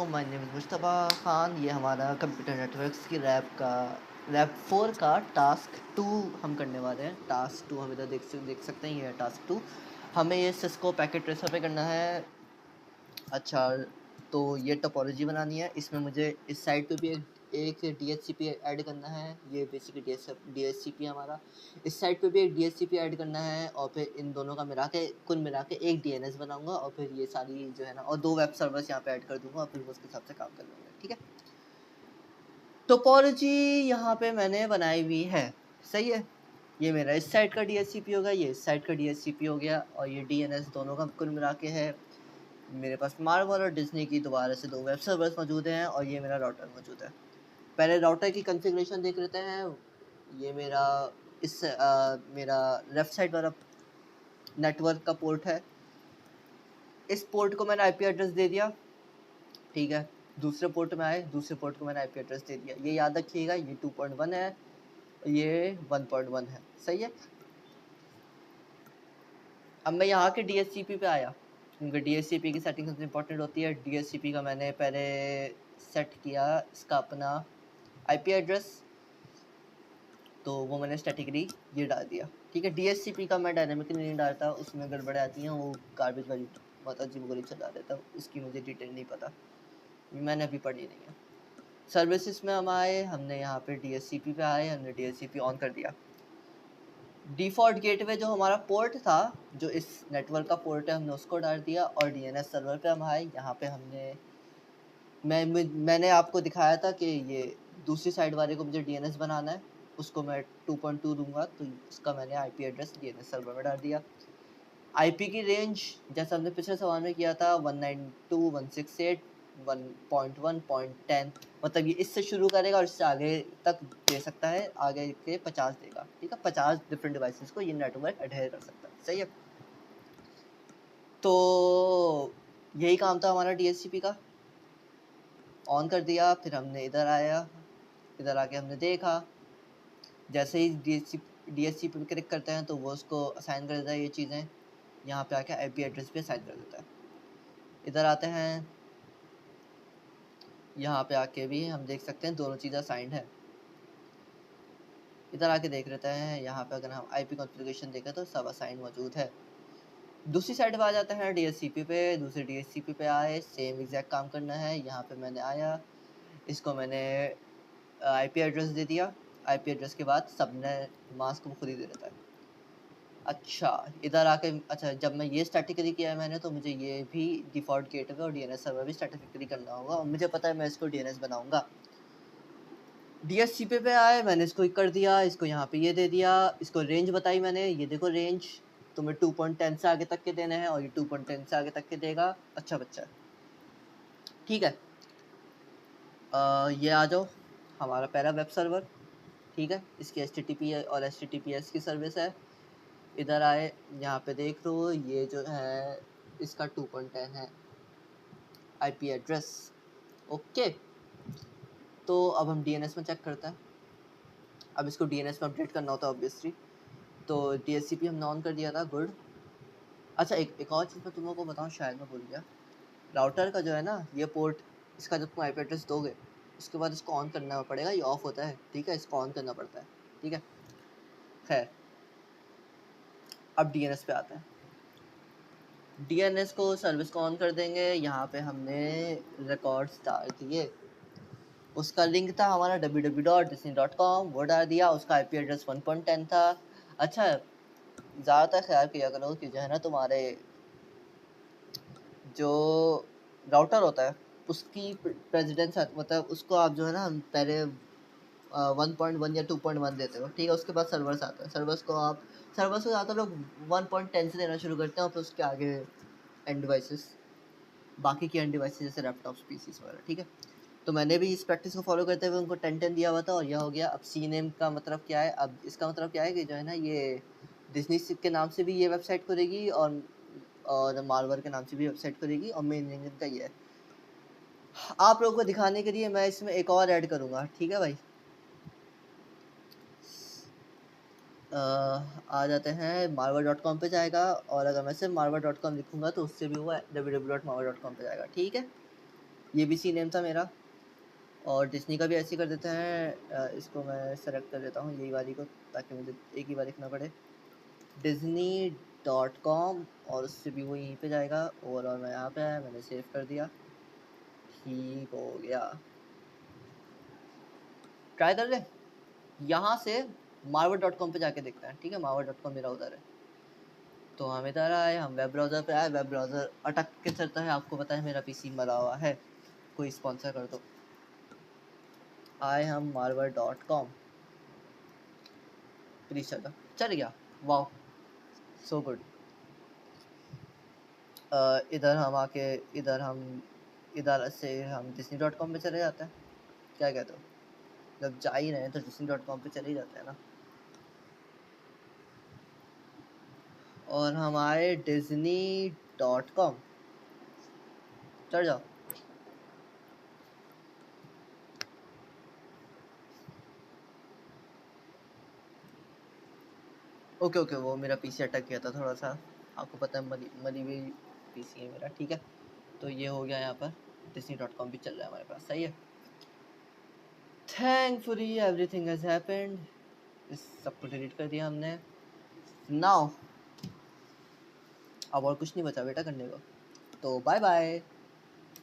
My name is Mushtaba Khan. ये हमारा computer networks की रैप 4 का टास्क 2 हम करने वाले हैं। टास्क 2 हम इधर देख सकते हैं, ये है टास्क 2। हमें ये सिस्को पैकेट ट्रेसर पे करना है। अच्छा, तो ये टोपोलॉजी बनानी है। इसमें मुझे इस साइड पे भी एक DHCP ऐड करना है। ये बेसिकली DHCP है हमारा। इस साइड पे भी एक DHCP ऐड करना है और फिर इन दोनों का कुल मिला के एक DNS बनाऊंगा और फिर ये सारी जो है ना, और 2 वेब सर्वर्स यहाँ पे ऐड कर दूंगा और फिर वो उसके हिसाब से काम कर लूँगा। ठीक है, टोपोलॉजी यहाँ पे मैंने बनाई हुई है, सही है। ये मेरा इस साइड का DHCP हो गया, ये इस साइड का DHCP हो गया और ये DNS दोनों का कुल मिला के है। मेरे पास मार्वल और डिज्नी की दोबारा से 2 वेब सर्वर्स मौजूद हैं और ये मेरा राउटर मौजूद है। पहले राउटर की कॉन्फ़िगरेशन देख लेते हैं। ये मेरा लेफ्ट साइड वाला नेटवर्क का पोर्ट है। इस पोर्ट को मैंने आईपी एड्रेस दे दिया, ठीक है। दूसरे पोर्ट में आए, दूसरे पोर्ट को मैंने आईपी एड्रेस दे दिया। ये याद रखिएगा, ये 2.1 है, ये 1.1 है, सही है। अब मैं यहाँ के DHCP पे आया, क्योंकि DHCP की सेटिंग सबसे इंपॉर्टेंट होती है। DHCP का मैंने पहले सेट किया इसका अपना आईपी एड्रेस, तो वो मैंने स्टैटिकली ये डाल दिया, ठीक है। DHCP का मैं डायनामिकली नहीं डालता, उसमें गड़बड़े आती हैं, वो गार्बेज वाली माताजी गोली चला देता हूँ। इसकी मुझे डिटेल नहीं पता, मैंने अभी पढ़ी नहीं है। सर्विसेज में हम आए, हमने यहाँ पे DHCP पे आए, हमने DHCP ऑन कर दिया। डिफ़ॉल्ट गेटवे जो हमारा पोर्ट था, जो इस नेटवर्क का पोर्ट है, हमने उसको डाल दिया और DNS सर्वर पे हम आए। यहाँ पे मैंने आपको दिखाया था कि ये दूसरी साइड वाले को मुझे DNS बनाना है, उसको मैं 2.2 दूंगा, तो उसका मैंने आईपी एड्रेस DNS सर्वर में डाल दिया। आईपी की रेंज जैसा हमने पिछले सवाल में किया था 192.168.1.10, मतलब ये इससे शुरू करेगा और इससे आगे तक दे सकता है, आगे के 50 देगा, ठीक है। 50 डिफरेंट डिवाइसेस को ये नेटवर्क अडेयर कर सकता है, सही है। तो यही काम था हमारा DHCP का। ऑन कर दिया, फिर हमने इधर आया, इधर आके हमने देखा, जैसे ही DHCP पे क्लिक करते हैं तो वो उसको असाइन कर देता है ये चीज़ें। यहाँ पे आके आईपी एड्रेस भी असाइन कर देता है। इधर आते हैं, यहाँ पे आके भी हम देख सकते हैं दोनों चीज़ें असाइंड है। इधर आके देख लेते हैं, यहाँ पे अगर हम आईपी कॉन्फ़िगरेशन देखें तो सब असाइन मौजूद है। दूसरी साइड पे आ जाते हैं DHCP पे। दूसरे DHCP पे आए, सेम एग्जैक्ट काम करना है। यहाँ पे मैंने आया, इसको मैंने आईपी एड्रेस दे दिया। आईपी एड्रेस के बाद सबनेट मास्क वो खुद ही दे देता है। अच्छा, इधर आके अच्छा, जब मैं ये स्टैटिकली किया है मैंने, तो मुझे ये भी डिफ़ॉल्ट गेटवे और DNS सर्वर भी स्टैटिकली करना होगा और मुझे पता है मैं इसको DNS बनाऊंगा। DHCP पे आए, मैंने इसको कर दिया, इसको यहाँ पे ये दे दिया, इसको रेंज बताई मैंने, ये देखो रेंज तुम्हें 2.10 से आगे तक के देने हैं और ये 2.10 से आगे तक के देगा। अच्छा बच्चा, ठीक है। ये आ जाओ, हमारा पहला वेब सर्वर, ठीक है। इसकी HTTP और HTTPS की सर्विस है। इधर आए, यहाँ पे देख लो, ये जो है इसका 2.10 है आईपी एड्रेस, ओके। तो अब हम DNS में चेक करते हैं। अब इसको DNS में अपडेट करना होता है ऑब्वियसली, तो DHCP हमने ऑन कर दिया था, गुड। अच्छा, एक और चीज़ मैं तुम लोगों को बताऊँ, शायद मैं भूल गया। राउटर का जो है ना ये पोर्ट, इसका जब तुम आईपी एड्रेस दोगे उसके बाद इसको ऑन करना पड़ेगा। ये ऑफ होता है, ठीक है, इसको ऑन करना पड़ता है, ठीक है। खैर, अब DNS पे आते हैं। DNS को सर्विस को ऑन कर देंगे। यहाँ पे हमने रिकॉर्ड्स डाल दिए, उसका लिंक था हमारा www.disney.com, वो डाल दिया। उसका आईपी एड्रेस 1.10 था। अच्छा, ज़्यादातर ख्याल किया करो कि जो है ना, तुम्हारे जो राउटर होता है उसकी प्रेसिडेंस, मतलब उसको आप जो है ना पहले 1.1 या 2.1 देते हो, ठीक है। उसके बाद सर्वर्स आता है, सर्वर्स को ज़्यादातर लोग 1.10 से देना शुरू करते हैं और फिर उसके आगे एंड डिवाइसेस, बाकी की एंड डिवाइसेस जैसे लैपटॉप्स, पीसीस वगैरह, ठीक है। तो मैंने भी इस प्रैक्टिस को फॉलो करते हुए उनको 10 दिया हुआ था और यह हो गया। अब सी नेम का मतलब क्या है? अब इसका मतलब क्या है कि जो है ना, ये डिज्नी के नाम से भी ये वेबसाइट खुलेगी और मालवर के नाम से भी वेबसाइट खुलेगी और मेन इंजन का ये है। आप लोगों को दिखाने के लिए मैं इसमें एक और ऐड करूँगा, ठीक है भाई। आ जाते हैं, marver.com पे जाएगा और अगर मैं सिर्फ marver.com लिखूँगा तो उससे भी वो www.marver.com पे जाएगा, ठीक है। ये भी सी नेम था मेरा। और डिज्नी का भी ऐसे ही कर देते हैं, इसको मैं सेलेक्ट कर लेता हूँ यही वाली को, ताकि मुझे एक ही बार लिखना पड़े, disney.com, और उससे भी वो यहीं पे जाएगा। ओवरऑल मैं यहाँ पे आया, मैंने सेव कर दिया, ठीक हो गया। ट्राई कर ले। यहाँ से marvel.com पे जाके देखते हैं, ठीक है, marvel.com मेरा उधर है। तो हम इधर आए, हम वेब ब्राउज़र पे आए, वेब ब्राउज़र अटक के चलता है, आपको पता है मेरा पीसी मरा हुआ है, कोई स्पॉन्सर कर दो। आए हम marvel.com, प्लीज चल गया, वाह सो गुड। इधर हम आके इधर से हम disney.com पे चले जाते हैं, क्या कहते हो? जब जा ही रहे हैं तो disney.com पे चले ही जाते हैं ना। और हम आए disney.com, चढ़ जाओ। ओके ओके, वो मेरा पीसी अटक गया था थोड़ा सा, आपको पता है मरी हुई पीसी है मेरा, ठीक है। तो ये हो गया, यहाँ पर disney.com भी चल रहा है हमारे पास, सही है। थैंकफुली एवरीथिंग हैज हैपेंड, इस सबको डिलीट कर दिया हमने। नाउ अब और कुछ नहीं बचा बेटा करने को, तो बाय बाय।